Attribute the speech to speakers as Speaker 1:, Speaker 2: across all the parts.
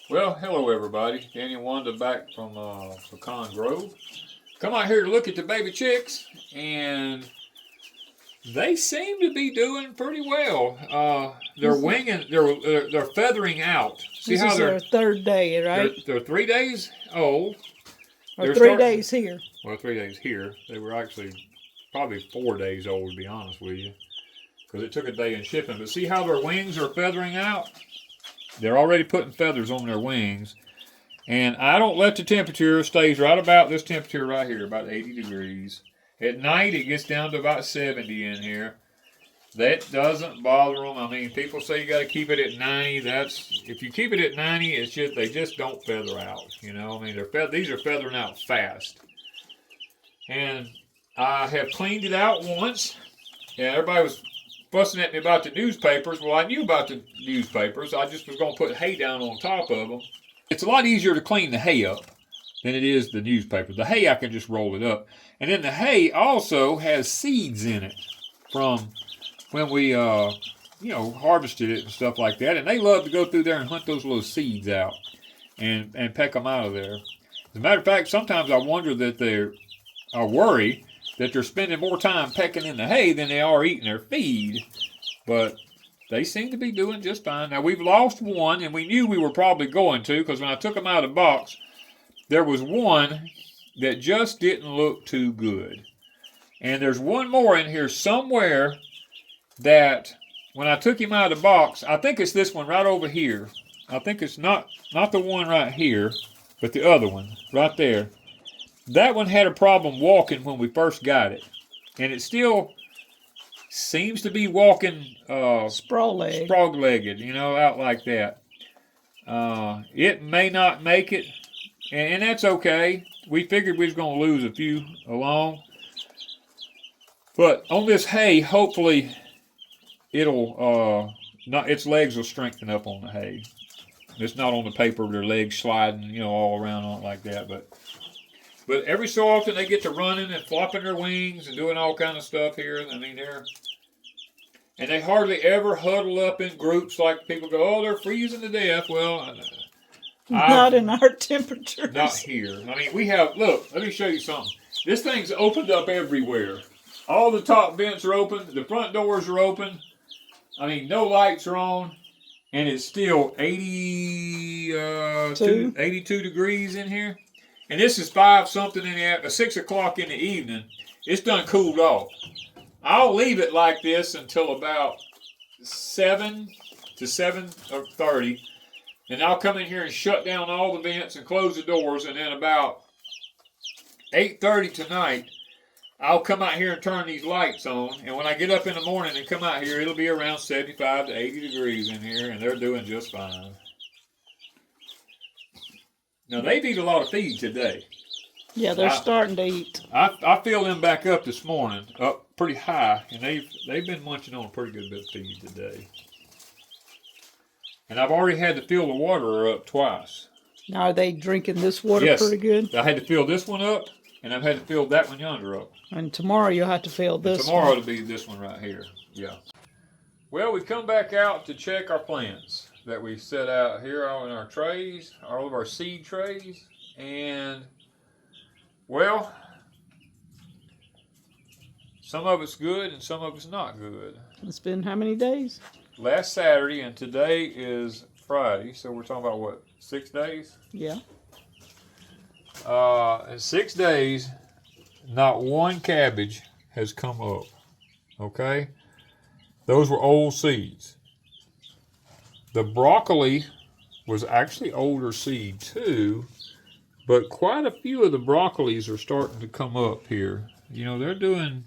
Speaker 1: Well, hello everybody. Danny and Wanda back from Pecan Grove. Come out here to look at the baby chicks, and they seem to be doing pretty well. They're winging, they're feathering out. See
Speaker 2: this
Speaker 1: how
Speaker 2: is their third day, right?
Speaker 1: They're 3 days old.
Speaker 2: Or 3 days here.
Speaker 1: Well, 3 days here. They were actually probably 4 days old, to be honest with you, because it took a day in shipping. But see how their wings are feathering out? They're already putting feathers on their wings. And I don't let the temperature, stays right about this temperature right here, about 80 degrees. At night, it gets down to about 70 in here. That doesn't bother them. I mean, people say you got to keep it at 90. If you keep it at 90, it's just they just don't feather out. You know, I mean, these are feathering out fast. And I have cleaned it out once. Yeah, everybody was fussing at me about the newspapers. Well, I knew about the newspapers. I just was going to put hay down on top of them. It's a lot easier to clean the hay up than it is the newspaper. The hay, I can just roll it up. And then the hay also has seeds in it from when we, harvested it and stuff like that. And they love to go through there and hunt those little seeds out and peck them out of there. As a matter of fact, sometimes I wonder that I worry that they're spending more time pecking in the hay than they are eating their feed. But they seem to be doing just fine. Now, we've lost one, and we knew we were probably going to, because when I took them out of the box, there was one that just didn't look too good. And there's one more in here somewhere that when I took him out of the box, I think it's this one right over here. I think it's not the one right here, but the other one right there. That one had a problem walking when we first got it. And it still seems to be walking sprawl-legged, out like that. It may not make it, and that's okay. We figured we was going to lose a few along. But on this hay, hopefully its legs will strengthen up on the hay. It's not on the paper, their legs sliding, all around on it like that, But every so often they get to running and flopping their wings and doing all kind of stuff here. I mean, and they hardly ever huddle up in groups like people go, oh, they're freezing to death. Well,
Speaker 2: not in our temperatures.
Speaker 1: Not here. I mean, look, let me show you something. This thing's opened up everywhere. All the top vents are open. The front doors are open. I mean, no lights are on. And it's still 82 degrees in here. And this is 6 o'clock in the evening. It's done cooled off. I'll leave it like this until about 7 to 7:30. And I'll come in here and shut down all the vents and close the doors. And then about 8:30 tonight, I'll come out here and turn these lights on. And when I get up in the morning and come out here, it'll be around 75 to 80 degrees in here. And they're doing just fine. Now, they've eaten a lot of feed today.
Speaker 2: Yeah, they're starting to eat.
Speaker 1: I filled them back up this morning, up pretty high, and they've been munching on a pretty good bit of feed today. And I've already had to fill the water up twice.
Speaker 2: Now, are they drinking this water pretty good?
Speaker 1: I had to fill this one up, and I've had to fill that one yonder up.
Speaker 2: And tomorrow you'll have to fill this one.
Speaker 1: Tomorrow it'll be this one right here, yeah. Well, we've come back out to check our plants that we set out here in our trays, all of our seed trays, and well, some of it's good and some of it's not good.
Speaker 2: It's been how many days?
Speaker 1: Last Saturday and today is Friday, so we're talking about what, 6 days?
Speaker 2: Yeah.
Speaker 1: In 6 days, not one cabbage has come up, okay? Those were old seeds. The broccoli was actually older seed too, but quite a few of the broccolis are starting to come up here. They're doing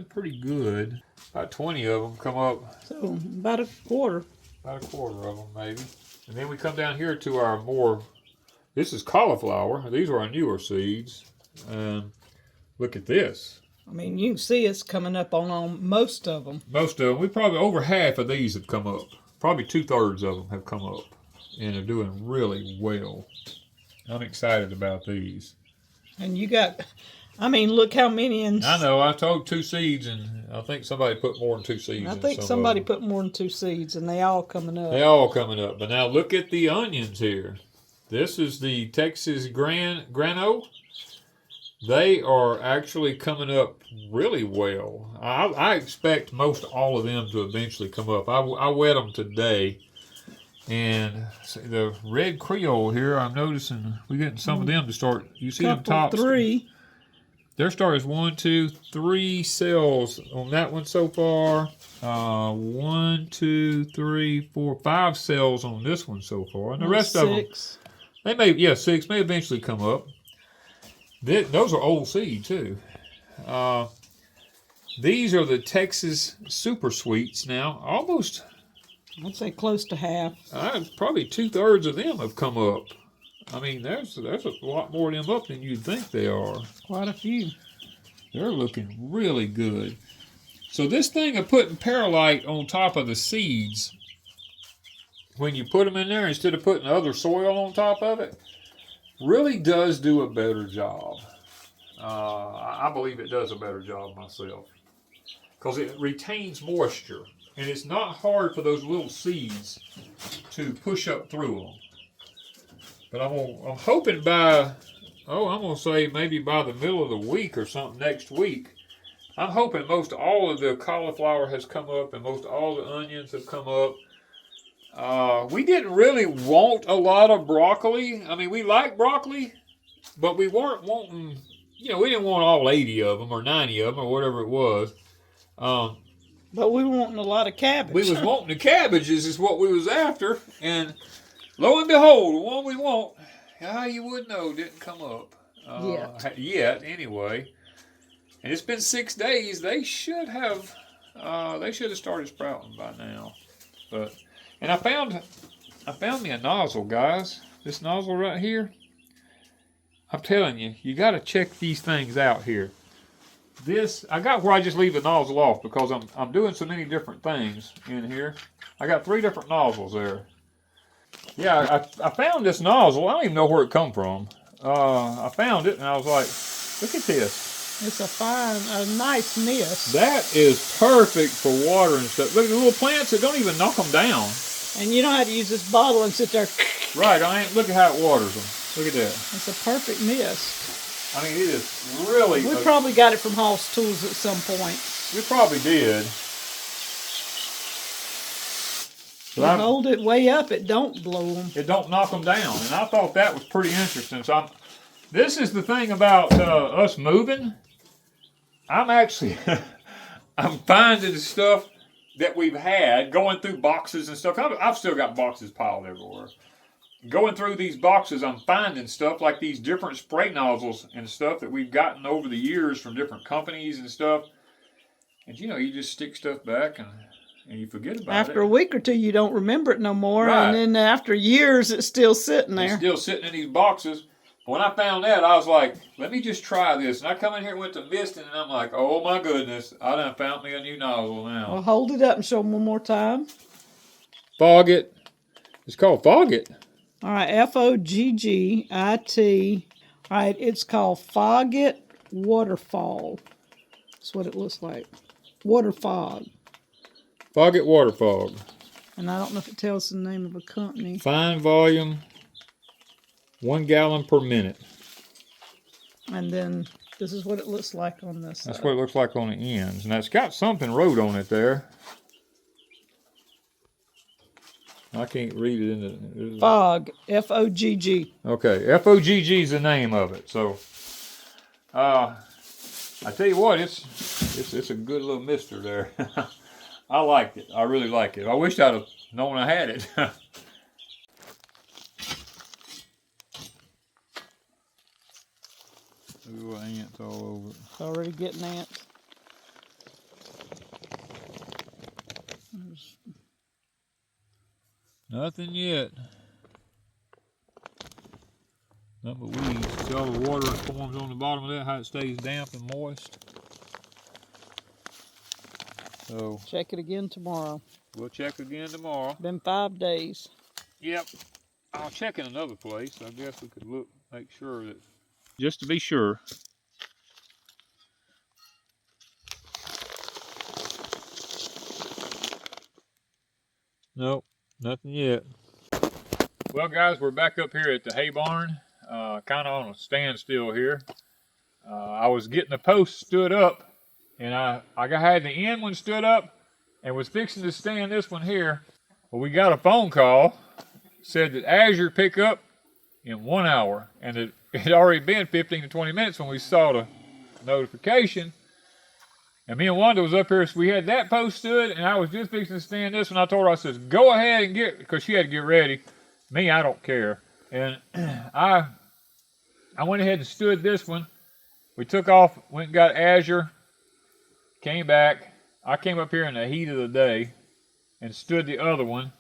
Speaker 1: pretty good. About 20 of them come up.
Speaker 2: So about a quarter.
Speaker 1: About a quarter of them maybe. And then we come down here to our this is cauliflower. These are our newer seeds. Look at this.
Speaker 2: I mean, you can see it's coming up on most of them.
Speaker 1: Most of them. We probably over half of these have come up. Probably 2/3 of them have come up. And they're doing really well. I'm excited about these.
Speaker 2: And you got, look how many in.
Speaker 1: I know, I told 2 seeds, and I think somebody put more than 2 seeds in.
Speaker 2: I think somebody put more than 2 seeds, and they all coming up.
Speaker 1: They all coming up. But now look at the onions here. This is the Texas Grano. They are actually coming up really well. I expect most all of them to eventually come up. I wet them today. And the red Creole here, I'm noticing we're getting some of them to start. You see them tops?
Speaker 2: 3.
Speaker 1: Their start is 1, 2, 3 cells on that one so far. 1, 2, 3, 4, 5 cells on this one so far. And the rest
Speaker 2: 6.
Speaker 1: of them, they may, 6 may eventually come up. Those are old seed too. These are the Texas Super Sweets now. Almost,
Speaker 2: I'd say close to half.
Speaker 1: probably 2/3 of them have come up. I mean, there's a lot more of them up than you'd think they are.
Speaker 2: Quite a few.
Speaker 1: They're looking really good. So this thing of putting perlite on top of the seeds, when you put them in there instead of putting other soil on top of it, really does do a better job. I believe it does a better job myself. Because it retains moisture. And it's not hard for those little seeds to push up through them. But I'm hoping by, I'm going to say maybe by the middle of the week or something next week, I'm hoping most all of the cauliflower has come up and most all the onions have come up. We didn't really want a lot of broccoli. I mean, we like broccoli, but we weren't wanting, we didn't want all 80 of them or 90 of them or whatever it was.
Speaker 2: But we were wanting a lot of cabbage.
Speaker 1: We was wanting the cabbages is what we was after. And lo and behold, the one we want, you would know, didn't come up. Yet, anyway. And it's been 6 days. They should have started sprouting by now. And I found me a nozzle, guys. This nozzle right here. I'm telling you, you got to check these things out here. I got where I just leave the nozzle off because I'm doing so many different things in here. I got 3 different nozzles there. Yeah, I found this nozzle. I don't even know where it come from. I found it and I was like, look at this.
Speaker 2: It's a nice mist.
Speaker 1: That is perfect for water and stuff. Look at the little plants that don't even knock them down.
Speaker 2: And you don't have to use this bottle and sit there.
Speaker 1: Right, look at how it waters them. Look at that.
Speaker 2: It's a perfect mist.
Speaker 1: I mean, it is really...
Speaker 2: We probably got it from Hoss Tools at some point.
Speaker 1: We probably did.
Speaker 2: You hold it way up, it don't blow them.
Speaker 1: It don't knock them down. And I thought that was pretty interesting. So this is the thing about us moving. I'm actually... I'm finding stuff that we've had, going through boxes and stuff. I've still got boxes piled everywhere. Going through these boxes, I'm finding stuff like these different spray nozzles and stuff that we've gotten over the years from different companies and stuff. And you just stick stuff back and you forget about it.
Speaker 2: After a week or two, you don't remember it no more.
Speaker 1: Right.
Speaker 2: And then after years, it's still sitting there.
Speaker 1: It's still sitting in these boxes. When I found that, I was like, let me just try this. And I come in here and went to misting, and I'm like, oh my goodness, I done found me a new nozzle now.
Speaker 2: Well, hold it up and show them one more time.
Speaker 1: Foggit. It's called Foggit.
Speaker 2: All right, Foggit. All right, it's called Foggit Waterfall. That's what it looks like. Water fog.
Speaker 1: Foggit Water Fog.
Speaker 2: And I don't know if it tells the name of a company.
Speaker 1: Fine volume, 1 gallon per minute.
Speaker 2: And then this is what it looks like on this
Speaker 1: That's
Speaker 2: side.
Speaker 1: what it looks like on the ends. And it's got something wrote on it there. I can't read it in the...
Speaker 2: Fog. F-O-G-G.
Speaker 1: Okay, F-O-G-G is the name of it. So, I tell you what, it's a good little mister there. I liked it. I really like it. I wish I'd have known I had it. Ooh, ants all over it.
Speaker 2: It's already getting ants.
Speaker 1: Nothing yet. Nothing but weeds. See all the water that forms on the bottom of that, how it stays damp and moist. So
Speaker 2: check it again tomorrow.
Speaker 1: We'll check again tomorrow.
Speaker 2: Been 5 days.
Speaker 1: Yep. I'll check in another place. I guess we could look, make sure that, just to be sure. Nope, nothing yet. Well, guys, we're back up here at the hay barn, kind of on a standstill here. I was getting the post stood up, and I had the end one stood up and was fixing to stand this one here. Well, we got a phone call, said that Azure pick up in 1 hour, and it had already been 15 to 20 minutes when we saw the notification. And me and Wanda was up here, so we had that post stood, and I was just fixing to stand this one. I told her, I says, go ahead and get, because she had to get ready. Me, I don't care. And I went ahead and stood this one. We took off, went and got Azure, came back. I came up here in the heat of the day and stood the other one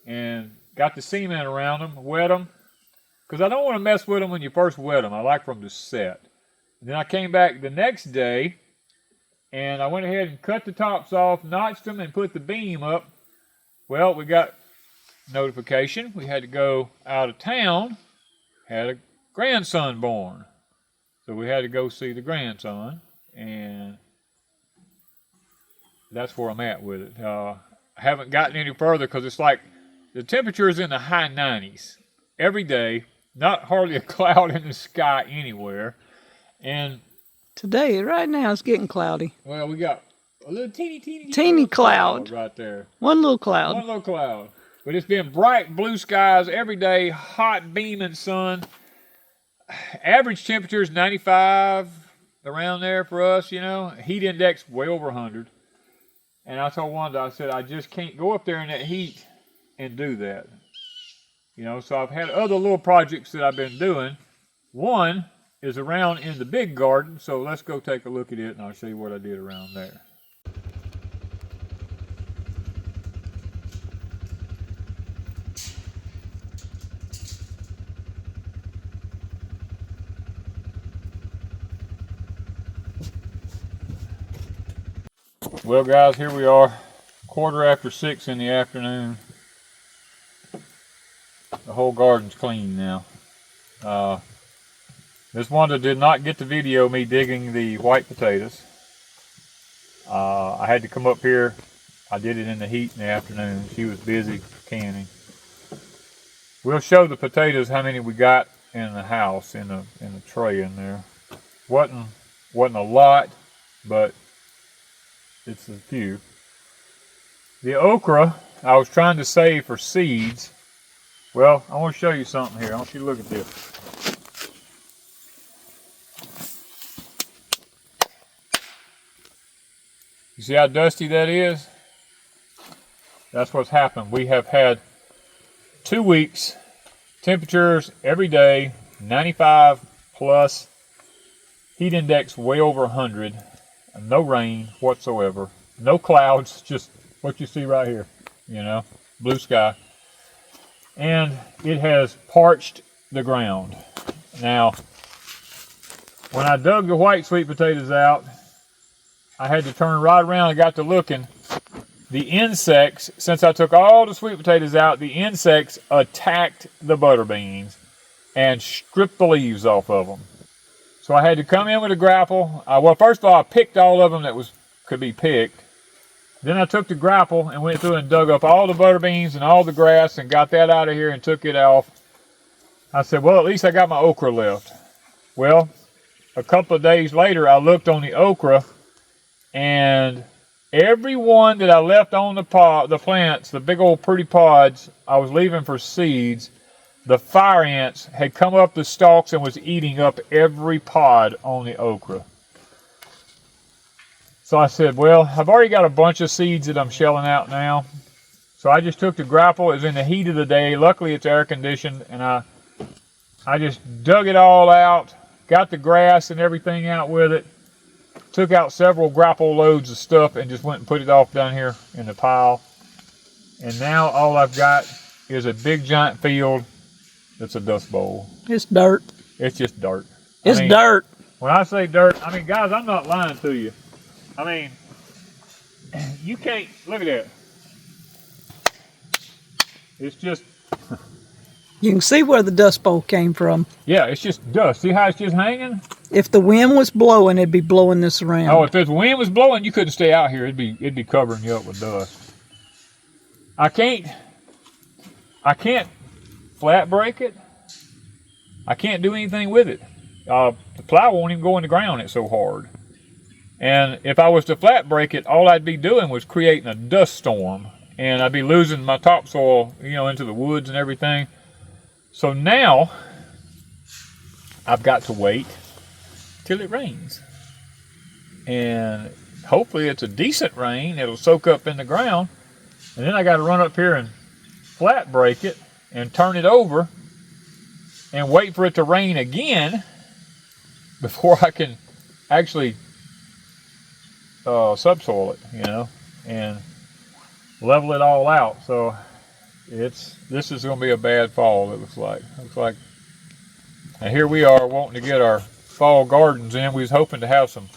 Speaker 1: and got the cement around them, wet them, because I don't want to mess with them when you first wet them. I like for them to set. And then I came back the next day, and I went ahead and cut the tops off, notched them, and put the beam up. Well, we got notification. We had to go out of town. Had a grandson born. So we had to go see the grandson. And that's where I'm at with it. I haven't gotten any further because it's like the temperature is in the high 90s every day. Not hardly a cloud in the sky anywhere. And
Speaker 2: Today, right now, it's getting cloudy.
Speaker 1: well, we got a little teeny
Speaker 2: Teeny cloud.
Speaker 1: right there.
Speaker 2: One little cloud.
Speaker 1: One little cloud. But it's been bright blue skies every day, hot beaming sun. Average temperature is 95, around there for us, you know. Heat index way over 100. And I told Wanda, I said, I just can't go up there in that heat and do that. You know, so I've had other little projects that I've been doing. One is around in the big garden, so let's go take a look at it and I'll show you what I did around there. Well, guys, here we are, 6:15 in the afternoon. The whole garden's clean now. Miss Wanda did not get the video of me digging the white potatoes. I had to come up here. I did it in the heat in the afternoon. She was busy canning. We'll show the potatoes how many we got in the house, in the tray in there. Wasn't a lot, but it's a few. The okra I was trying to save for seeds. Well, I want to show you something here. I want you to look at this. You see how dusty that is? That's what's happened. We have had 2 weeks, temperatures every day, 95 plus, heat index way over 100, and no rain whatsoever, no clouds, just what you see right here, you know, blue sky. And it has parched the ground. Now, when I dug the white sweet potatoes out, I had to turn right around and got to looking. The insects, since I took all the sweet potatoes out, the insects attacked the butter beans and stripped the leaves off of them. So I had to come in with a grapple. Well, first of all, I picked all of them that could be picked. Then I took the grapple and went through and dug up all the butter beans and all the grass and got that out of here and took it off. I said, well, at least I got my okra left. Well, a couple of days later, I looked on the okra, and every one that I left on the plants, the big old pretty pods I was leaving for seeds, the fire ants had come up the stalks and was eating up every pod on the okra. So I said, well, I've already got a bunch of seeds that I'm shelling out now. So I just took the grapple. It was in the heat of the day. Luckily, it's air conditioned, and I just dug it all out, got the grass and everything out with it. Took out several grapple loads of stuff and just went and put it off down here in the pile. And now all I've got is a big giant field that's a dust bowl.
Speaker 2: It's dirt.
Speaker 1: It's just dirt.
Speaker 2: It's dirt.
Speaker 1: When I say dirt, I mean, guys, I'm not lying to you. I mean, you can't, look at that. It's just.
Speaker 2: You can see where the dust bowl came from.
Speaker 1: Yeah, it's just dust. See how it's just hanging?
Speaker 2: If the wind was blowing, it'd be blowing this around.
Speaker 1: Oh, if the wind was blowing, you couldn't stay out here. It'd be covering you up with dust. I can't flat break it, I can't do anything with it. The plow won't even go in the ground, it's so hard. And if I was to flat break it, all I'd be doing was creating a dust storm. And I'd be losing my topsoil, you know, into the woods and everything. So now, I've got to wait till it rains. And hopefully it's a decent rain. It'll soak up in the ground. And then I got to run up here and flat break it and turn it over and wait for it to rain again before I can actually subsoil it, you know, and level it all out. So this is going to be a bad fall, it looks like. And here we are wanting to get our fall gardens in. We was hoping to have some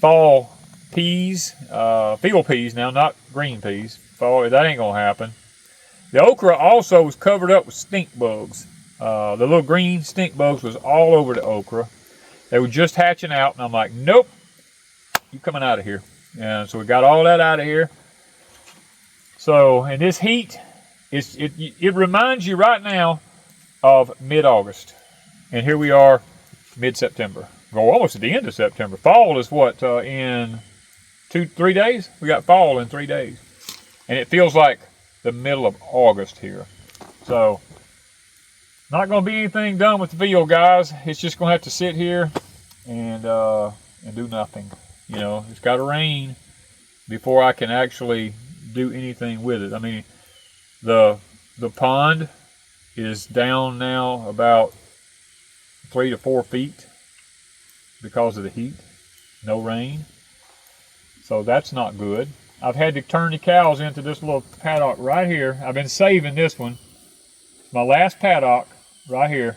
Speaker 1: fall peas, field peas now, not green peas. Fall, that ain't going to happen. The okra also was covered up with stink bugs. The little green stink bugs was all over the okra. They were just hatching out, and I'm like, nope, you coming out of here. And so we got all that out of here. So, and this heat, it reminds you right now of mid-August. And here we are, mid-September. Go almost at the end of September. Fall is what, in 3 days? We got fall in 3 days. And it feels like the middle of August here. So, not going to be anything done with the field, guys. It's just going to have to sit here and do nothing. You know, it's got to rain before I can actually do anything with it. I mean, the pond is down now about 3 to 4 feet because of the heat. No rain. So that's not good. I've had to turn the cows into this little paddock right here. I've been saving this one. My last paddock right here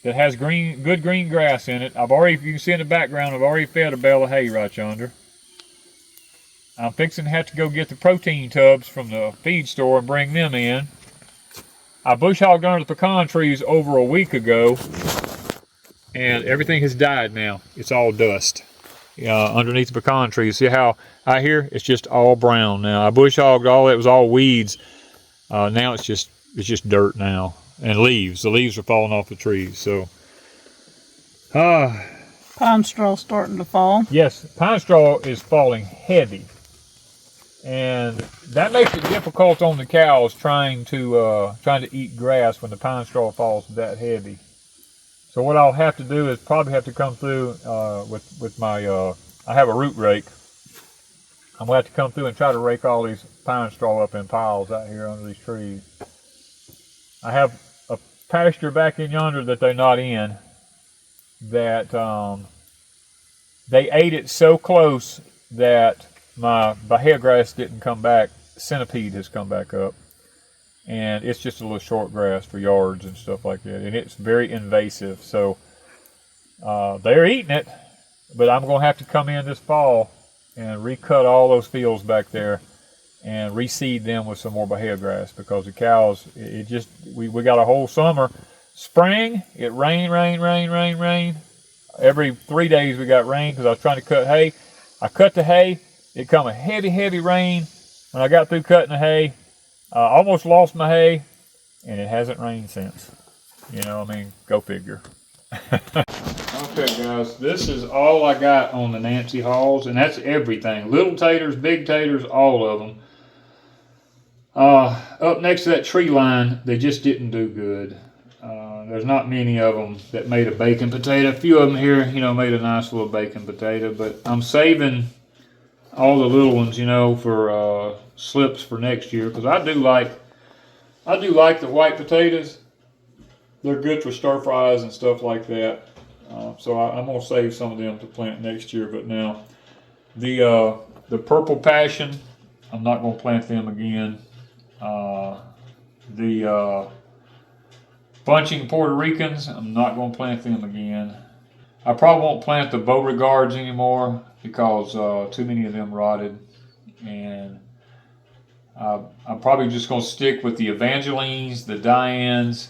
Speaker 1: that has good green grass in it. I've already, you can see in the background, I've already fed a bale of hay right yonder. I'm fixing to have to go get the protein tubs from the feed store and bring them in. I bush hogged under the pecan trees over a week ago, and everything has died now. It's all dust underneath the pecan trees. See how out here it's just all brown now. I bush hogged all it was all weeds. Now it's just dirt now and leaves. The leaves are falling off the trees. So
Speaker 2: pine straw starting to fall.
Speaker 1: Yes, pine straw is falling heavy. And that makes it difficult on the cows trying to eat grass when the pine straw falls that heavy. So what I'll have to do is probably have to come through with my I have a root rake. I'm gonna have to come through and try to rake all these pine straw up in piles out here under these trees. I have a pasture back in yonder that they're not in. That they ate it so close that my bahia grass didn't come back. Centipede has come back up, and it's just a little short grass for yards and stuff like that, and it's very invasive. So they're eating it, but I'm going to have to come in this fall and recut all those fields back there and reseed them with some more bahia grass, because the cows, we got a whole summer. Spring, it rain. Every 3 days we got rain because I was trying to cut hay. I cut the hay. It come a heavy rain. When I got through cutting the hay, I almost lost my hay, and it hasn't rained since. You know, I mean, go figure. Okay, guys, this is all I got on the Nancy Halls, and that's everything. Little taters, big taters, all of them. Up next to that tree line, they just didn't do good. There's not many of them that made a bacon potato. A few of them here, you know, made a nice little bacon potato, but I'm saving all the little ones, you know, for slips for next year, because I do like the white potatoes. They're good for stir fries and stuff like that. So I'm gonna save some of them to plant next year. But now the purple passion, I'm not gonna plant them again. The bunching Puerto Ricans, I'm not gonna plant them again. I probably won't plant the Beauregards anymore because too many of them rotted, and I'm probably just going to stick with the Evangelines, the Dianes,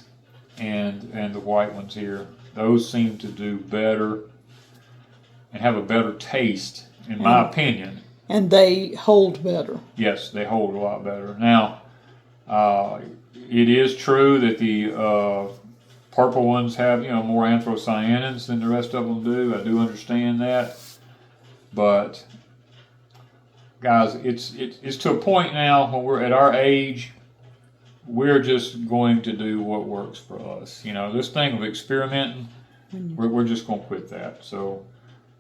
Speaker 1: and the white ones here. Those seem to do better and have a better taste, in my opinion. And
Speaker 2: they hold better.
Speaker 1: Yes, they hold a lot better. Now, It is true that the purple ones have, you know, more anthocyanins than the rest of them do. I do understand that, but guys, it's to a point now when we're at our age, we're just going to do what works for us. You know, this thing of experimenting, we're just going to quit that. So,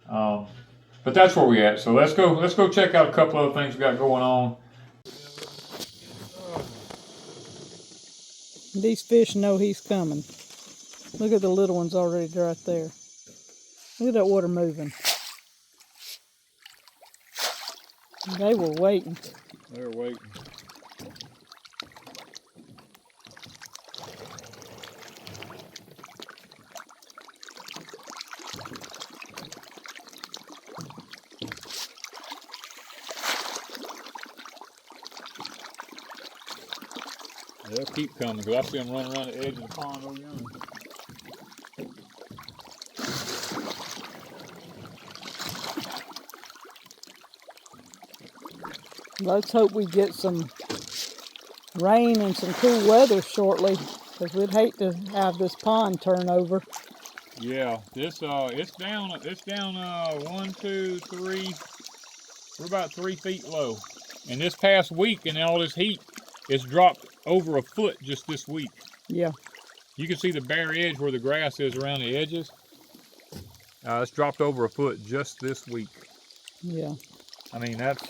Speaker 1: but that's where we're at. So let's go check out a couple other things we got going on.
Speaker 2: These fish know he's coming. Look at the little ones already right there. Look at that water moving. They were waiting.
Speaker 1: They're waiting. They'll keep coming because I see them running around the edge of the pond over yonder.
Speaker 2: Let's hope we get some rain and some cool weather shortly, because we'd hate to have this pond turn over.
Speaker 1: Yeah, this it's down 1, 2, 3. We're about 3 feet low, and this past week in all this heat, it's dropped over a foot just this week.
Speaker 2: Yeah.
Speaker 1: You can see the bare edge where the grass is around the edges. It's dropped over a foot just this week.
Speaker 2: Yeah.
Speaker 1: I mean, that's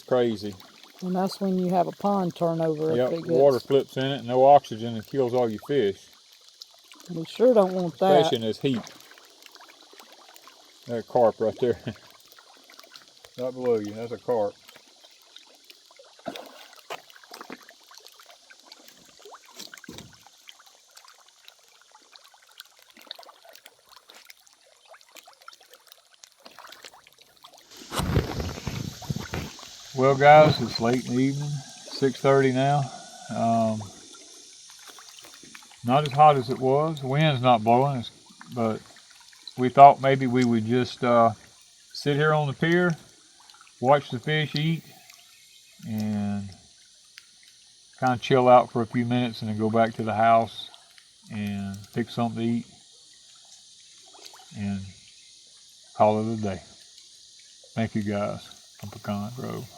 Speaker 1: crazy.
Speaker 2: And that's when you have a pond turnover.
Speaker 1: Yep,
Speaker 2: if it gets...
Speaker 1: water flips in it and no oxygen and kills all your fish.
Speaker 2: We sure don't want that.
Speaker 1: Especially in this heat. That carp right there. Right below you, that's a carp. Well guys, it's late in the evening, 6:30 now. Not as hot as it was. The wind's not blowing, but we thought maybe we would just sit here on the pier, watch the fish eat, and kind of chill out for a few minutes and then go back to the house and pick something to eat and call it a day. Thank you guys from Pecan Grove.